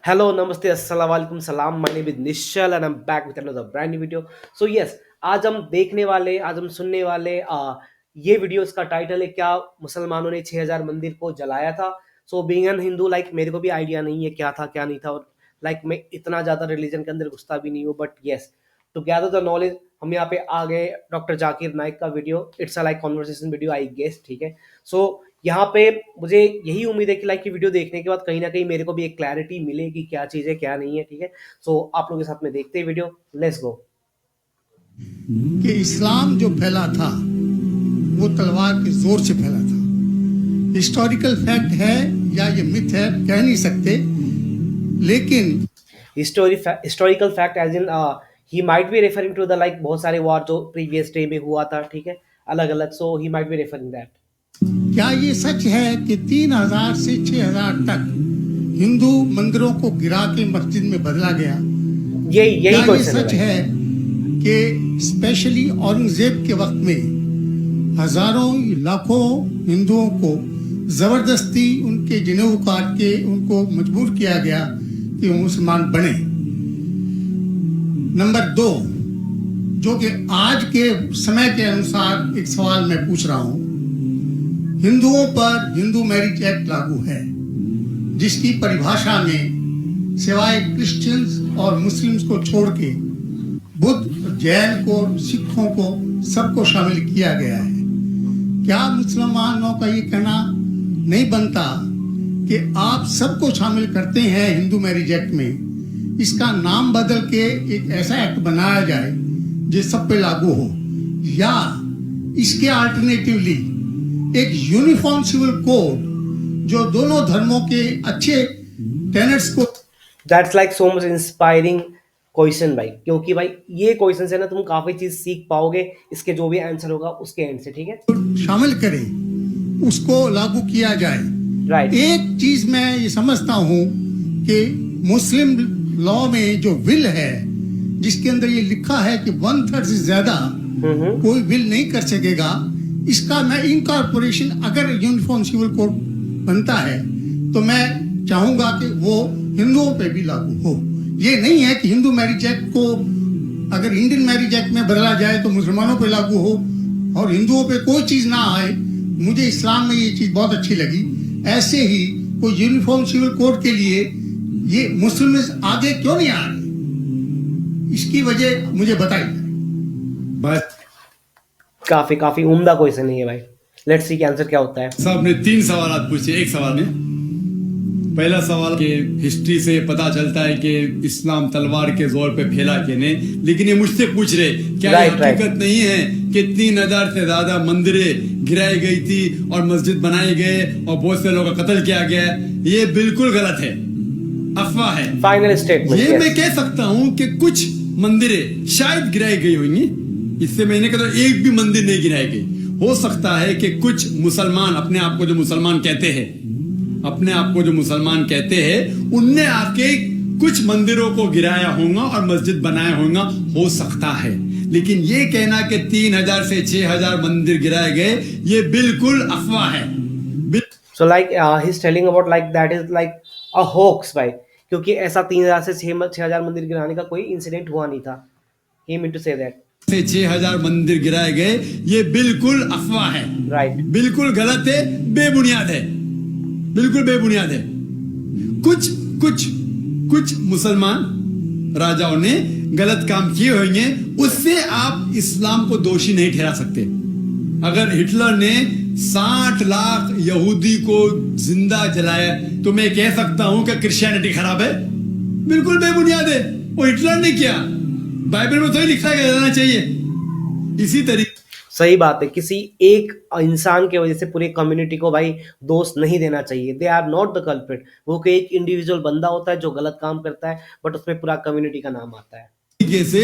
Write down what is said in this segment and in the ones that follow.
Hello, namaste, assalamu alaikum, salam. My name is Nishal and I'm back with another brand new video. So yes, आज हम सुनने वाले ये video इसका title है क्या मुसलमानों ने 6000 मंदिर को जलाया था. So being an Hindu like मेरे को भी आइडिया नहीं है क्या था क्या नहीं था, और लाइक मैं इतना ज़्यादा रिलीजन के अंदर घुसता भी नहीं हूँ, but yes to gather the knowledge हम यहाँ पे आ गए. डॉक्टर जाकिर नाइक का video, it's a like conversation video I guess, ठीक है. सो यहाँ पे मुझे यही उम्मीद है कि लाइक ये वीडियो देखने के बाद कहीं ना कहीं मेरे को भी एक क्लैरिटी मिले कि क्या चीज़ है क्या नहीं है, ठीक है. सो आप लोगों के साथ में देखते हैं वीडियो, लेट्स गो. कि इस्लाम जो फैला था वो तलवार के जोर से फैला था. हिस्टोरिकल फैक्ट है या ये मिथ है कह नहीं सकते, लेकिन historical fact as in he might be referring to the like बहुत सारे वॉर जो प्रीवियस डे में हुआ था, ठीक है, अलग अलग. So he might be referring that. क्या ये सच है कि 3000 से 6000 तक हिंदू मंदिरों को गिरा के मस्जिद में बदला गया? यही क्या ये क्वेश्चन सच है कि स्पेशली औरंगजेब के वक्त में हजारों लाखों हिंदुओं को जबरदस्ती उनके जनेऊ काट के उनको मजबूर किया गया कि वो मुसलमान बने? नंबर 2, जो कि आज के समय के अनुसार एक सवाल मैं पूछ रहा हूं, हिंदुओं पर हिंदू मैरिज एक्ट लागू है जिसकी परिभाषा में सिवाय क्रिश्चियंस और मुस्लिम्स को छोड़ के बुद्ध, जैन को, सिखों को सबको शामिल किया गया है. क्या मुसलमानों का ये कहना नहीं बनता कि आप सबको शामिल करते हैं हिंदू मैरिज एक्ट में, इसका नाम बदल के एक ऐसा एक्ट बनाया जाए जो सब पे लागू हो, या इसके अल्टरनेटिवली एक यूनिफॉर्म सिविल कोड जो दोनों धर्मों के अच्छे टेनेट्स को. That's like so much inspiring question भाई, क्योंकि भाई ये क्वेश्चन से ना तुम काफी चीज सीख पाओगे, इसके जो भी आंसर होगा उसके एंड से, ठीक है. शामिल करें, उसको लागू किया जाए. राइट. एक चीज मैं ये समझता हूं कि मुस्लिम लॉ में जो विल है जिसके अंदर ये लिखा है कि 1/3 से ज्यादा कोई विल नहीं कर सकेगा, इसका मैं इनकॉर्पोरेशन अगर यूनिफॉर्म सिविल कोड बनता है तो मैं चाहूंगा कि वो हिंदुओं पे भी लागू हो. ये नहीं है कि हिंदू मैरिज एक्ट को अगर इंडियन मैरिज एक्ट में बदला जाए तो मुसलमानों पे लागू हो और हिंदुओं पे कोई चीज ना आए. मुझे इस्लाम में ये चीज बहुत अच्छी लगी. ऐसे ही कोई यूनिफॉर्म सिविल कोड के लिए ये मुस्लिम आगे क्यों नहीं आ रहे, इसकी वजह मुझे बताइए. बस काफी उम्दा क्वेश्चन है ये भाई. लेट्स सी आंसर क्या होता है. साहब ने 3 सवाल पूछे एक सवाल में. पहला सवाल के हिस्ट्री से पता चलता है कि इस्लाम तलवार के जोर पे फैला कि नहीं, लेकिन ये मुझसे पूछ रहे क्या ये हकीकत नहीं है कि 3000 से ज्यादा मंदिरें गिराई गई थी और मस्जिद बनाए गए और बहुत से लोगों का कत्ल किया गया? ये बिल्कुल गलत है, अफवाह है. Final statement. ये मैं कह सकता हूँ कि कुछ मंदिरें शायद गिराई गई होंगी, इससे मैंने कहा एक भी मंदिर नहीं गिराई गई. हो सकता है कि कुछ मुसलमान अपने आप को जो मुसलमान कहते हैं उनने आके कुछ मंदिरों को गिराया होगा और मस्जिद बनाया होगा, हो सकता है. लेकिन ये कहना कि 3000 से 6000 मंदिर गिराए गए, ये बिल्कुल अफवाह है. So like he is telling about like that is like a hoax भाई, क्योंकि ऐसा 3000 से 6000 मंदिर गिराने का कोई इंसिडेंट हुआ नहीं था. ही मीन टू से दैट से 6000 मंदिर गिराए गए, ये बिल्कुल अफवाह है. राइट. बिल्कुल गलत है, बेबुनियाद है, बिल्कुल बेबुनियाद है. कुछ मुसलमान राजाओं ने गलत काम किए होंगे, उससे आप इस्लाम को दोषी नहीं ठहरा सकते. अगर हिटलर ने 60 लाख यहूदी को जिंदा जलाया तो मैं कह सकता हूं कि क्रिश्चियनिटी खराब है? बिल्कुल बेबुनियाद है. वो हिटलर ने किया, बाइबल में तो ही लिखा है रहना चाहिए. इसी तरीके सही बात है, किसी एक इंसान की वजह से पूरी कम्युनिटी को भाई दोष नहीं देना चाहिए. They are not the culprit. वो कोई एक इंडिविजुअल बंदा होता है जो गलत काम करता है, बट उसमें पूरा कम्युनिटी का नाम आता है. से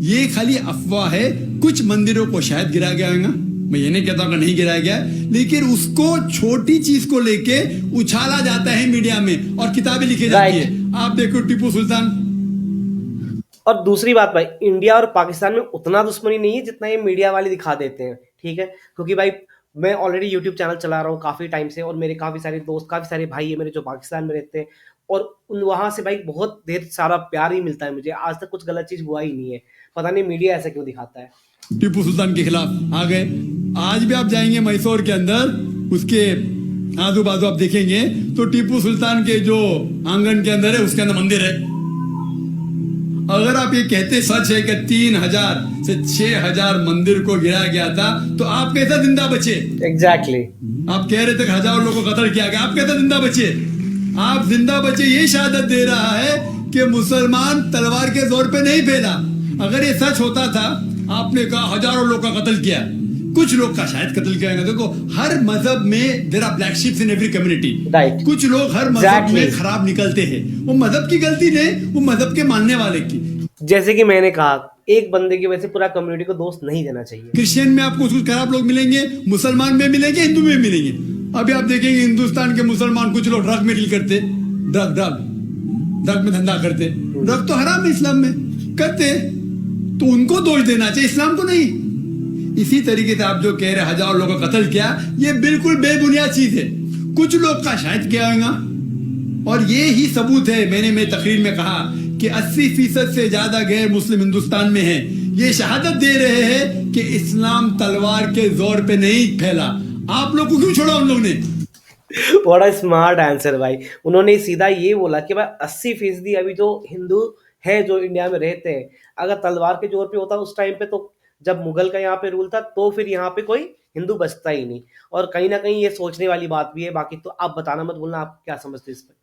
ये खाली अफवाह है. कुछ मंदिरों को शायद गिराया गया होगा, मैं ये नहीं कहता हूं कि नहीं गिराया गया, लेकिन उसको छोटी चीज को लेके उछाला जाता है मीडिया में और किताबें लिखी जाती है. आप देखो टीपू सुल्तान. और दूसरी बात भाई, इंडिया और पाकिस्तान में उतना दुश्मनी नहीं है जितना ये मीडिया वाले दिखा देते हैं, ठीक है. क्योंकि भाई मैं ऑलरेडी यूट्यूब चैनल चला रहा हूँ काफ़ी टाइम से, और मेरे काफ़ी सारे दोस्त, काफ़ी सारे भाई है मेरे जो पाकिस्तान में रहते हैं. और वहां से भाई बहुत ढेर सारा प्यार ही मिलता है मुझे। आज तक कुछ गलत चीज हुआ ही नहीं है, पता नहीं मीडिया ऐसा क्यों दिखाता है। टीपू सुल्तान के खिलाफ आ गए। आज भी आप जाएंगे मैसूर के अंदर, उसके आजू बाजू आप देखेंगे तो टीपू सुल्तान के जो आंगन के अंदर है उसके अंदर मंदिर है। अगर आप ये कहते सच है कि 3000 से 6000 मंदिर को गिराया गया था तो आप कैसे जिंदा बचे? एग्जैक्टली। आप कह रहे थे हजारों लोगों को कत्ल किया गया, आप कैसे जिंदा बचे? आप जिंदा बचे ये शहादत दे रहा है कि मुसलमान तलवार के जोर पे नहीं फैला। अगर ये सच होता था, आपने कहा हजारों लोग का कत्ल किया, कुछ लोग का शायद कत्ल किया गया। देखो हर मजहब में there are black sheeps in every community. Right. कुछ लोग हर मजहब में खराब निकलते हैं, वो मजहब की गलती नहीं, वो मजहब के मानने वाले की। जैसे कि मैंने कहा, एक बंदे की वजह से पूरा कम्युनिटी को दोस्त नहीं देना चाहिए। क्रिश्चियन में आपको कुछ खराब लोग मिलेंगे, मुसलमान में मिलेंगे, हिंदू में मिलेंगे। अभी आप देखेंगे हिंदुस्तान के मुसलमान कुछ लोग ड्रग में डील करते, ड्रग में धंधा करते। ड्रग तो हराम है इस्लाम में, करते तो उनको दोष देना चाहिए, इस्लाम को नहीं। इसी तरीके से आप जो कह रहे हजारों लोगों का कत्ल किया, ये बिल्कुल बेबुनियाद चीज है। कुछ लोग का शायद किया होगा, और ये ही सबूत है। मैंने तकरीर में कहा कि 80% से ज्यादा गैर मुस्लिम हिंदुस्तान में है। ये शहादत दे रहे हैं कि इस्लाम तलवार के जोर पे नहीं फैला। आप लोग को क्यों छोड़ा उन लोग ने? बड़ा स्मार्ट आंसर भाई। उन्होंने सीधा ये बोला कि भाई 80% अभी जो हिंदू है जो इंडिया में रहते हैं, अगर तलवार के जोर पे होता उस टाइम पे, तो जब मुगल का यहाँ पे रूल था, तो फिर यहाँ पे कोई हिंदू बचता ही नहीं। और कहीं ना कहीं ये सोचने वाली बात भी है। बाकी तो आप बताना मत भूलना, आप क्या समझते हैं इस पर।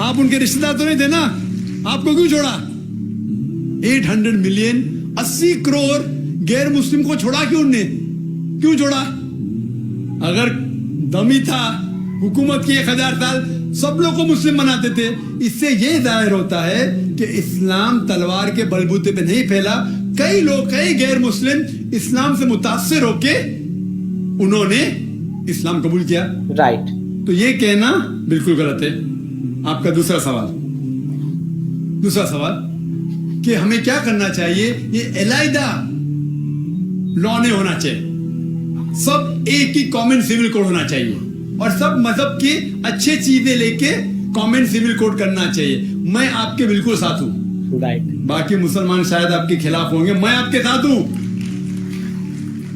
आप उनके रिश्तेदार तो नहीं थे ना, आपको क्यों छोड़ा? 800 मिलियन 80 करोड़ गैर मुस्लिम को छोड़ा क्यों? उनने क्यों छोड़ा? अगर दमी था हुकूमत की 1000 साल, सब लोग को मुस्लिम बनाते थे। इससे ये जाहिर होता है कि इस्लाम तलवार के बलबूते पे नहीं फैला। कई लोग, कई गैर मुस्लिम इस्लाम से मुतासिर होके उन्होंने इस्लाम कबूल किया। राइट। तो ये कहना बिल्कुल गलत है। आपका दूसरा सवाल कि हमें क्या करना चाहिए? ये अलहदा लॉ नहीं होना चाहिए, सब एक ही कॉमन सिविल कोड होना चाहिए, और सब मजहब की अच्छी चीजें लेके कॉमन सिविल कोड करना चाहिए। मैं आपके बिल्कुल साथ हूं। राइट। बाकी मुसलमान शायद आपके खिलाफ होंगे, मैं आपके साथ हूं।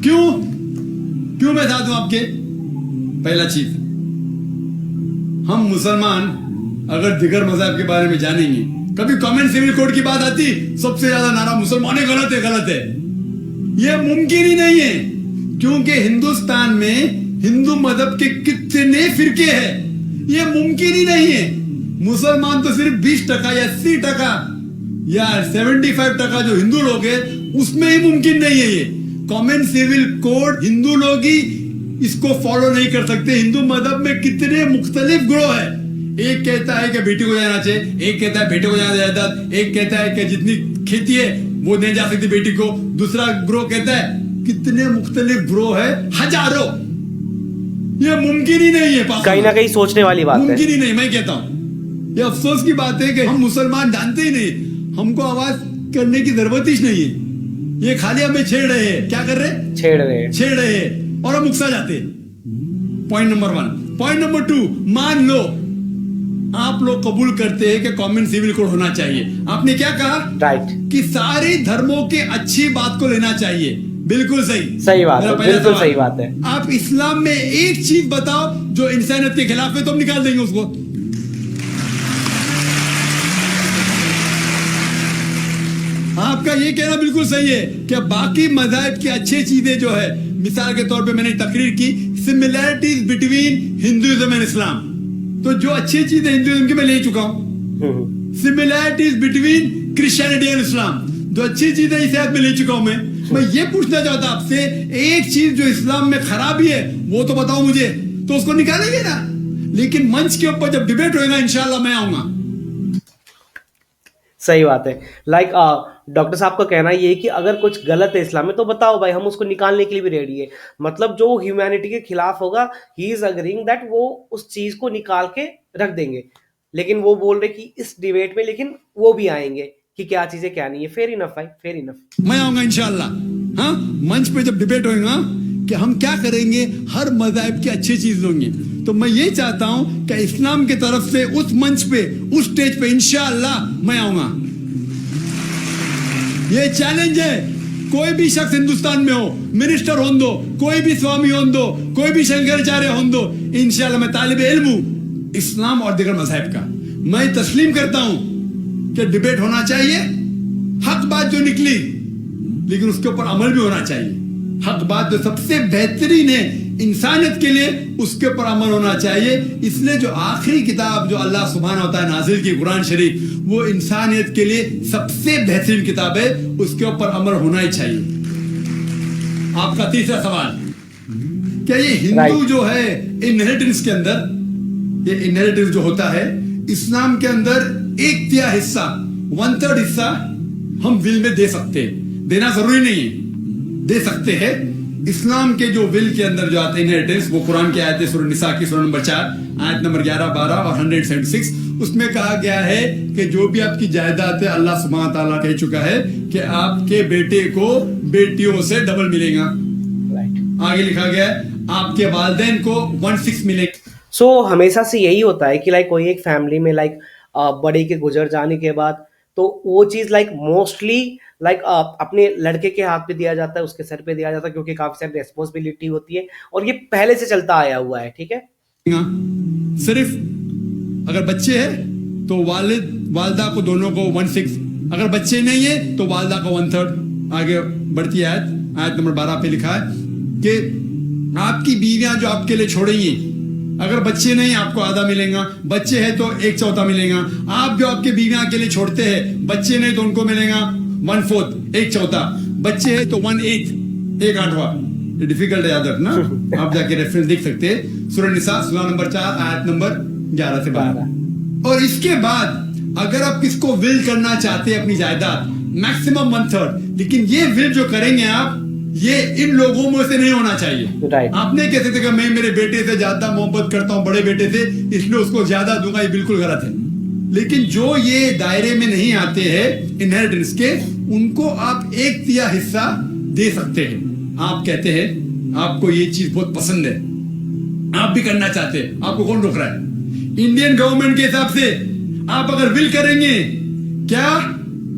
क्यों मैं साथ हूं आपके? पहला चीज, हम मुसलमान अगर दिगर मजहब के बारे में जानेंगे, कभी कॉमन सिविल कोड की बात आती, सबसे ज्यादा नारा मुसलमान गलत है। यह मुमकिन ही नहीं है, क्योंकि हिंदुस्तान में हिंदू मजहब के कितने फिरके हैं, यह मुमकिन ही नहीं है। मुसलमान तो सिर्फ 20% या 80% या 75% जो हिंदू लोग हैं, उसमें ही मुमकिन नहीं है। ये कॉमन सिविल कोड हिंदू लोग ही इसको फॉलो नहीं कर सकते। हिंदू मजहब में कितने मुख्तलिफ ग्रोह है। एक कहता है कि बेटी को जाना चाहिए, एक कहता है बेटे को जाना जायदाद, एक कहता है कि जितनी खेती है वो नहीं जा सकती बेटी को, दूसरा ग्रोह कहता है। कितने मुख्तलिफ ग्रोह है, हजारों। ये मुमकिन ही नहीं है, कहीं ना कहीं सोचने वाली बात है। मुमकिन ही नहीं। मैं कहता हूं ये अफसोस की बात है कि हम मुसलमान जानते ही नहीं, हमको आवाज करने की जरूरत ही नहीं है। ये खाली हमें छेड़ रहे हैं। क्या कर रहे हैं? छेड़ रहे हैं और हम उकसा जाते हैं। Point number 1। पॉइंट नंबर 2, मान लो आप लोग कबूल करते हैं कि कॉमन सिविल कोड होना चाहिए। आपने क्या कहा? राइट। कि सारे धर्मों के अच्छी बात को लेना चाहिए। बिल्कुल सही बात है, बिल्कुल सही बात है। आप इस्लाम में एक चीज बताओ जो इंसानियत के खिलाफ है, तो हम निकाल देंगे उसको। आपका ये कहना बिल्कुल सही है कि बाकी मज़ाहिब की अच्छी चीजें जो है, मिसाल के तौर पे मैंने तकरीर की similarities between Hinduism and Islam, तो जो अच्छी चीजें हिंदुइज्म की मैं ले चुका हूं। Similarities between Christianity and Islam, जो अच्छी चीजें इस आयत में ले चुका हूं। मैं ये पूछना चाहता आपसे, एक चीज जो इस्लाम में खराबी है वो तो बताओ मुझे, तो उसको निकालेंगे ना। लेकिन मंच के ऊपर जब डिबेट होगा इंशाल्लाह मैं आऊंगा। सही बात है। लाइक डॉक्टर साहब का कहना ये है कि अगर कुछ गलत है इस्लाम में तो बताओ भाई, हम उसको निकालने के लिए भी रेडी है। मतलब जो ह्यूमैनिटी के खिलाफ होगा, ही इज अग्रीइंग दैट वो उस चीज को निकाल के रख देंगे। लेकिन वो बोल रहे कि इस डिबेट में, लेकिन वो भी आएंगे कि क्या चीजें क्या नहीं है। फेयर इनफ भाई, फेयर इनफ। मैं आऊंगा इंशाल्लाह। हाँ, मंच पे जब डिबेट होगा कि हम क्या करेंगे, हर मज़हब की अच्छी चीज होंगी। तो मैं ये चाहता हूं कि इस्लाम की तरफ से उस मंच पे, उस स्टेज पे इंशाअल्लाह मैं आऊंगा। ये चैलेंज है, कोई भी शख्स हिंदुस्तान में हो, मिनिस्टर हों दो, कोई भी स्वामी हों दो, कोई भी शंकराचार्य हों दो, इंशाअल्लाह मैं तालिब इल्म हूं इस्लाम और दीगर मजहब का। मैं तस्लीम करता हूं कि डिबेट होना चाहिए, हक बात जो निकली, लेकिन उसके ऊपर अमल भी होना चाहिए। हक बात जो सबसे बेहतरीन है इंसानियत के लिए, उसके ऊपर अमल होना चाहिए। इसलिए जो आखिरी किताब जो अल्लाह सुब्हानहू व तआला नाजिल की कुरान शरीफ, वो इंसानियत के लिए सबसे बेहतरीन किताब है, उसके ऊपर अमल होना ही चाहिए। आपका तीसरा सवाल, क्या ये हिंदू जो है इनहेरिटेंस के अंदर, ये इनहेरिटेंस जो होता है इस्लाम के अंदर, 1/3 हिस्सा, 1/3 हिस्सा हम विल में दे सकते हैं, देना जरूरी नहीं है, दे सकते हैं। इस्लाम के जो विल के अंदर जो आते हैं इनहेरिटेंस, वो कुरान की आयत है सूरह निसा की सूरह नंबर 4 आयत नंबर 11, 12 और 176। उसमें कहा गया है कि जो भी आपकी जायदाद है, अल्लाह सुब्हानहू व तआला कह चुका है कि आपके बेटे को बेटियों से डबल मिलेगा। आगे लिखा गया है आपके वालिदैन को 1/6 मिलेगा। सो हमेशा से यही होता है कि लाइक कोई एक फैमिली में लाइक बड़े के गुजर जाने के बाद तो वो चीज़ लाइक मोस्टली लाइक अपने लड़के के हाथ पे दिया जाता है, उसके सर पे दिया जाता है, क्योंकि काफ़ी सारी रिस्पॉन्सिबिलिटी होती है और ये पहले से चलता आया हुआ है। ठीक है, सिर्फ अगर बच्चे हैं तो वालिद वालदा को दोनों को 1/6, अगर बच्चे नहीं है तो वालदा को 1/3। आगे बढ़ती आयत नंबर 12 पे लिखा है कि आपकी बीवियां जो आपके लिए छोड़ेंगी, अगर बच्चे नहीं आपको आधा मिलेगा, बच्चे हैं तो 1/4 मिलेगा। आप जो आपके बीवियां के लिए छोड़ते हैं, बच्चे नहीं तो उनको मिलेगा 1/4, 1/4, बच्चे हैं तो 1/8, 1/8। डिफिकल्ट है याद रखना, आप जाके रेफरेंस देख सकते हैं, सूरह निसा सूरह नंबर 4 आयत नंबर 11 से 12। और इसके बाद अगर आप किसको विल करना चाहते हैं अपनी जायदाद, मैक्सिमम 1/3, लेकिन ये विल जो करेंगे आप, ये इन लोगों में से नहीं होना चाहिए। राइट। आपने कैसे देखा मैं मेरे बेटे से ज्यादा मोहब्बत करता हूं, बड़े बेटे से, इसलिए उसको ज्यादा दूंगा, ये बिल्कुल गलत है। लेकिन जो ये दायरे में नहीं आते हैं इनहेरिटेंस के, उनको आप 1/3 हिस्सा दे सकते हैं। आप कहते हैं आपको ये चीज बहुत पसंद है, आप भी करना चाहते हैं, आपको कौन रोक रहा है? इंडियन गवर्नमेंट के हिसाब से आप अगर विल करेंगे, क्या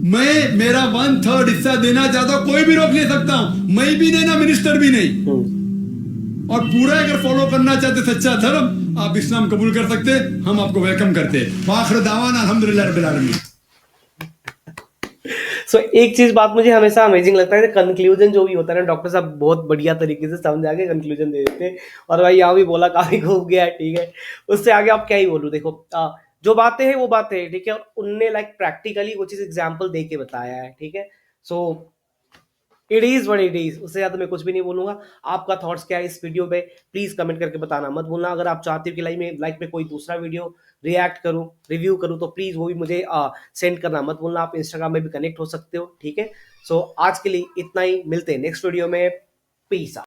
मैं मेरा 1/3 हिस्सा देना चाहता हूं, कोई भी रोक नहीं सकता हूं, मैं भी नहीं ना मिनिस्टर भी नहीं। और पूरा अगर फॉलो करना चाहते सच्चा धर्म, आप इस्लाम कबूल कर सकते, हम आपको वेलकम करते। आखिर दावाना अल्हम्दुलिल्लाह रब्बिल आलमीन। सो एक चीज बात मुझे हमेशा अमेजिंग लगता है, कंक्लूजन जो भी होता है ना, डॉक्टर साहब बहुत बढ़िया तरीके से समझा के कंक्लूजन दे देते हैं। और भाई यहाँ भी बोला काफी खूब गया है, ठीक है, उससे आगे आप क्या ही बोलूं। देखो जो बातें हैं वो बातें हैं, ठीक है, और उनने लाइक प्रैक्टिकली वो चीज एग्जाम्पल दे के बताया है, ठीक है। So it is what it is, उससे ज्यादा मैं कुछ भी नहीं बोलूंगा। आपका थॉट्स क्या है इस वीडियो पे, प्लीज कमेंट करके बताना मत भूलना। अगर आप चाहते हो कि लाइक में कोई दूसरा वीडियो रिएक्ट करूं, रिव्यू करूं, तो प्लीज वो भी मुझे सेंड करना मत भूलना। आप इंस्टाग्राम में भी कनेक्ट हो सकते हो, ठीक है। सो आज के लिए इतना ही, मिलते हैं नेक्स्ट वीडियो में। पीस।